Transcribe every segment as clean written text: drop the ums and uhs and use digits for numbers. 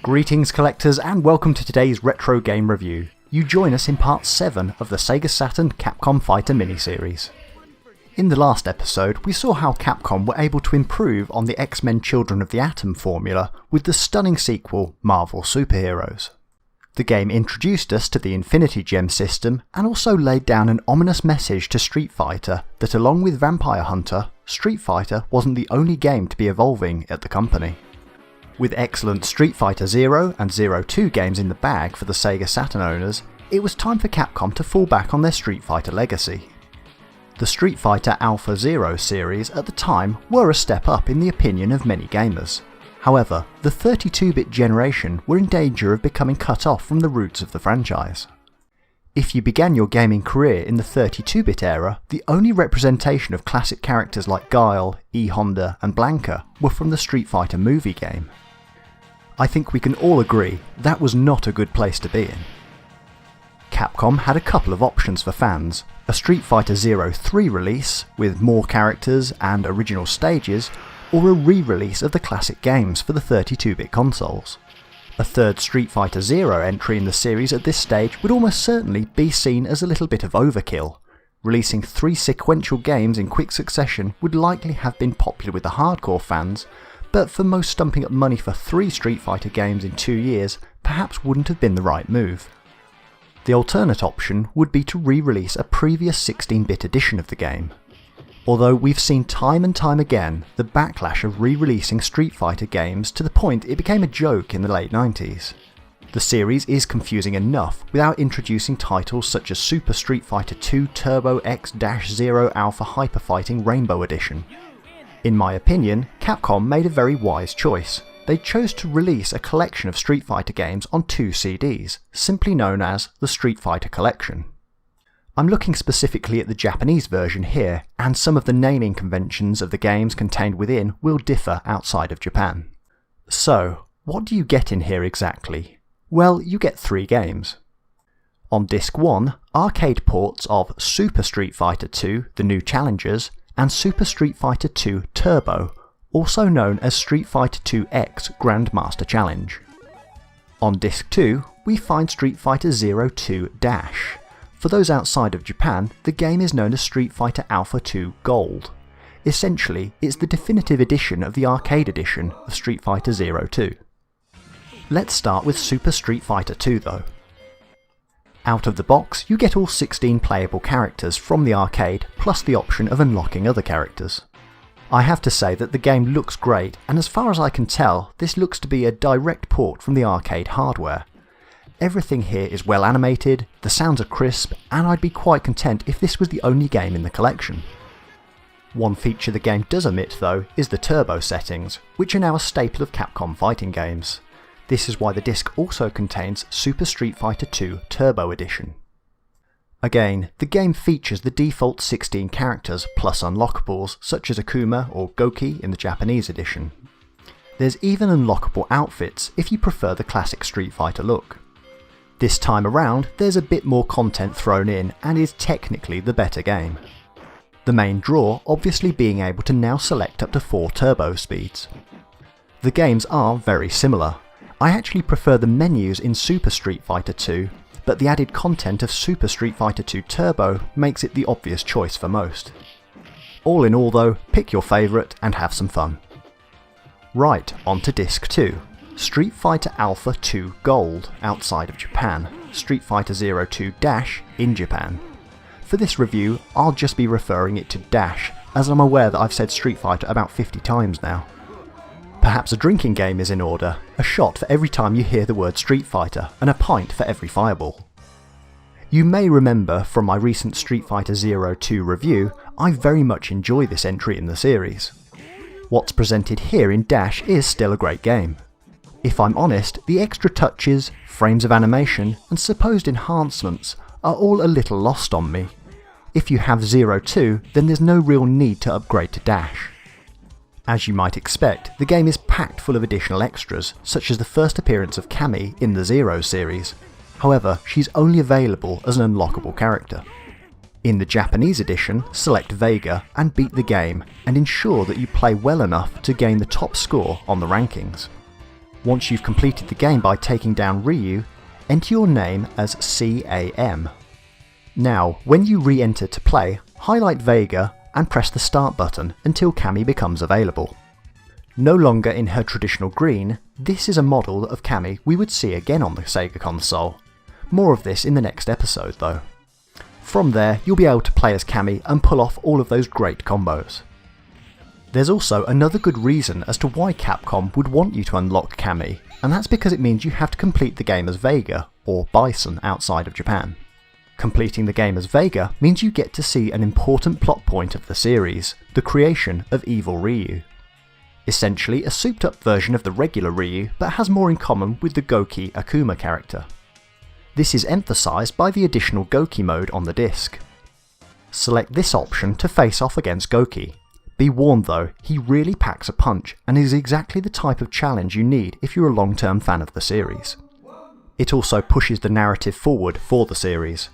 Greetings collectors and welcome to today's retro game review. You join us in part 7 of the Sega Saturn Capcom Fighter miniseries. In the last episode we saw how Capcom were able to improve on the X-Men Children of the Atom formula with the stunning sequel Marvel Superheroes. The game introduced us to the Infinity Gem system and also laid down an ominous message to Street Fighter that along with Vampire Hunter, Street Fighter wasn't the only game to be evolving at the company. With excellent Street Fighter 0 and 02 games in the bag for the Sega Saturn owners, it was time for Capcom to fall back on their Street Fighter legacy. The Street Fighter Alpha Zero series at the time were a step up in the opinion of many gamers. However, the 32-bit generation were in danger of becoming cut off from the roots of the franchise. If you began your gaming career in the 32-bit era, the only representation of classic characters like Guile, E-Honda and Blanka were from the Street Fighter movie game. I think we can all agree that was not a good place to be in. Capcom had a couple of options for fans: a Street Fighter 03 release with more characters and original stages, or a re-release of the classic games for the 32-bit consoles. A third Street Fighter 0 entry in the series at this stage would almost certainly be seen as a little bit of overkill. Releasing 3 sequential games in quick succession would likely have been popular with the hardcore fans, but for most stumping up money for 3 Street Fighter games in 2 years perhaps wouldn't have been the right move. The alternate option would be to re-release a previous 16-bit edition of the game. Although we've seen time and time again the backlash of re-releasing Street Fighter games to the point it became a joke in the late 90s. The series is confusing enough without introducing titles such as Super Street Fighter 2 Turbo X-0 Alpha Hyper Fighting Rainbow Edition. In my opinion, Capcom made a very wise choice. They chose to release a collection of Street Fighter games on 2 CDs, simply known as the Street Fighter Collection. I'm looking specifically at the Japanese version here, and some of the naming conventions of the games contained within will differ outside of Japan. So, what do you get in here exactly? Well, you get 3 games. On Disc 1, arcade ports of Super Street Fighter 2 The New Challengers and Super Street Fighter 2 Turbo, also known as Street Fighter 2 X Grandmaster Challenge. On Disc 2, we find Street Fighter 02 Dash. For those outside of Japan, the game is known as Street Fighter Alpha 2 Gold. Essentially, it's the definitive edition of the arcade edition of Street Fighter 02. Let's start with Super Street Fighter 2 though. Out of the box, you get all 16 playable characters from the arcade, plus the option of unlocking other characters. I have to say that the game looks great, and as far as I can tell, this looks to be a direct port from the arcade hardware. Everything here is well animated, the sounds are crisp, and I'd be quite content if this was the only game in the collection. One feature the game does omit though is the turbo settings, which are now a staple of Capcom fighting games. This is why the disc also contains Super Street Fighter 2 Turbo Edition. Again, the game features the default 16 characters plus unlockables such as Akuma or Goki in the Japanese edition. There's even unlockable outfits if you prefer the classic Street Fighter look. This time around, there's a bit more content thrown in and is technically the better game. The main draw obviously being able to now select up to 4 turbo speeds. The games are very similar. I actually prefer the menus in Super Street Fighter 2, but the added content of Super Street Fighter 2 Turbo makes it the obvious choice for most. All in all though, pick your favourite and have some fun. Right, on to Disc 2. Street Fighter Alpha 2 Gold outside of Japan, Street Fighter 02 Dash in Japan. For this review, I'll just be referring it to Dash, as I'm aware that I've said Street Fighter about 50 times now. Perhaps a drinking game is in order, a shot for every time you hear the word Street Fighter, and a pint for every fireball. You may remember from my recent Street Fighter 02 review, I very much enjoy this entry in the series. What's presented here in Dash is still a great game. If I'm honest, the extra touches, frames of animation, and supposed enhancements are all a little lost on me. If you have 02, then there's no real need to upgrade to Dash. As you might expect, the game is packed full of additional extras, such as the first appearance of Cammy in the Zero series. However, she's only available as an unlockable character. In the Japanese edition, select Vega and beat the game, and ensure that you play well enough to gain the top score on the rankings. Once you've completed the game by taking down Ryu, enter your name as CAM. Now, when you re-enter to play, highlight Vega and press the start button until Cammy becomes available. No longer in her traditional green, this is a model of Cammy we would see again on the Sega console. More of this in the next episode though. From there, you'll be able to play as Cammy and pull off all of those great combos. There's also another good reason as to why Capcom would want you to unlock Cammy, and that's because it means you have to complete the game as Vega, or Bison outside of Japan. Completing the game as Vega means you get to see an important plot point of the series, the creation of Evil Ryu. Essentially a souped up version of the regular Ryu, but has more in common with the Goki Akuma character. This is emphasised by the additional Goki mode on the disc. Select this option to face off against Goki. Be warned though, he really packs a punch and is exactly the type of challenge you need if you're a long-term fan of the series. It also pushes the narrative forward for the series.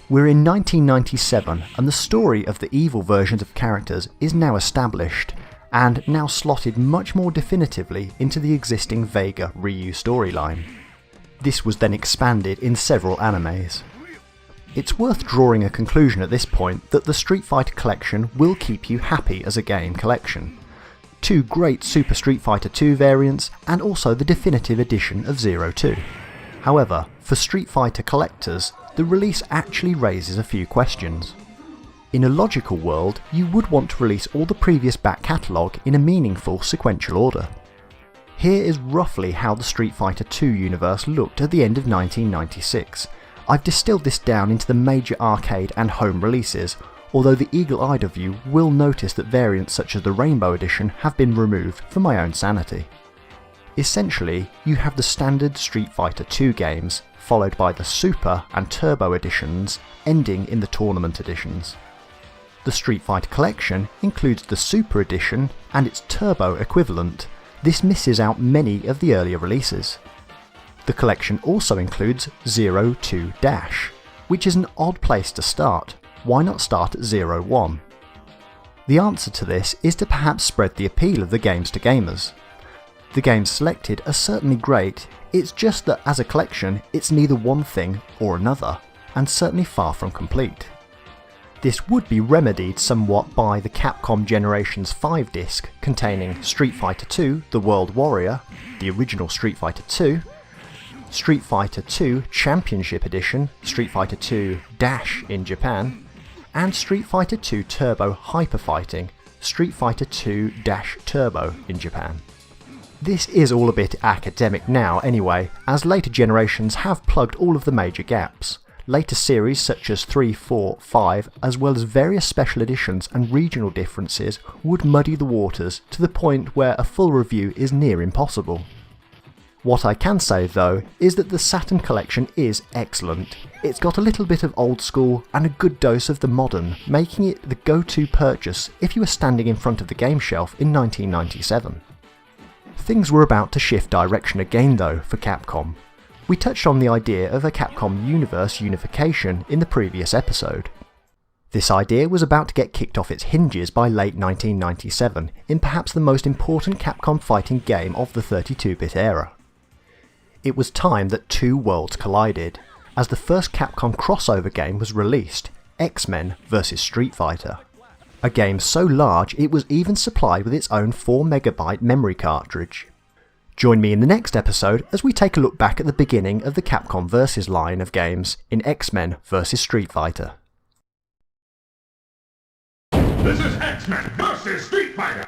We're in 1997 and the story of the evil versions of characters is now established and now slotted much more definitively into the existing Vega Ryu storyline. This was then expanded in several animes. It's worth drawing a conclusion at this point that the Street Fighter collection will keep you happy as a game collection. 2 great Super Street Fighter 2 variants and also the definitive edition of 02. However, for Street Fighter collectors, the release actually raises a few questions. In a logical world, you would want to release all the previous back catalogue in a meaningful sequential order. Here is roughly how the Street Fighter 2 universe looked at the end of 1996. I've distilled this down into the major arcade and home releases, although the eagle-eyed of you will notice that variants such as the Rainbow Edition have been removed for my own sanity. Essentially, you have the standard Street Fighter 2 games, followed by the Super and Turbo editions, ending in the Tournament editions. The Street Fighter collection includes the Super edition and its Turbo equivalent. This misses out many of the earlier releases. The collection also includes 02 Dash, which is an odd place to start. Why not start at 01? The answer to this is to perhaps spread the appeal of the games to gamers. The games selected are certainly great, it's just that as a collection it's neither one thing or another, and certainly far from complete. This would be remedied somewhat by the Capcom Generations 5 disc containing Street Fighter 2 The World Warrior, the original Street Fighter 2, Street Fighter 2 Championship Edition, Street Fighter 2 Dash in Japan, and Street Fighter 2 Turbo Hyper Fighting, Street Fighter 2 Dash Turbo in Japan. This is all a bit academic now anyway, as later generations have plugged all of the major gaps. Later series such as 3, 4, 5, as well as various special editions and regional differences would muddy the waters to the point where a full review is near impossible. What I can say though is that the Saturn collection is excellent. It's got a little bit of old school and a good dose of the modern, making it the go-to purchase if you were standing in front of the game shelf in 1997. Things were about to shift direction again though for Capcom. We touched on the idea of a Capcom universe unification in the previous episode. This idea was about to get kicked off its hinges by late 1997 in perhaps the most important Capcom fighting game of the 32-bit era. It was time that 2 worlds collided, as the first Capcom crossover game was released, X-Men vs Street Fighter. A game so large it was even supplied with its own 4MB memory cartridge. Join me in the next episode as we take a look back at the beginning of the Capcom Vs line of games in X-Men vs Street Fighter. This is X-Men vs Street Fighter!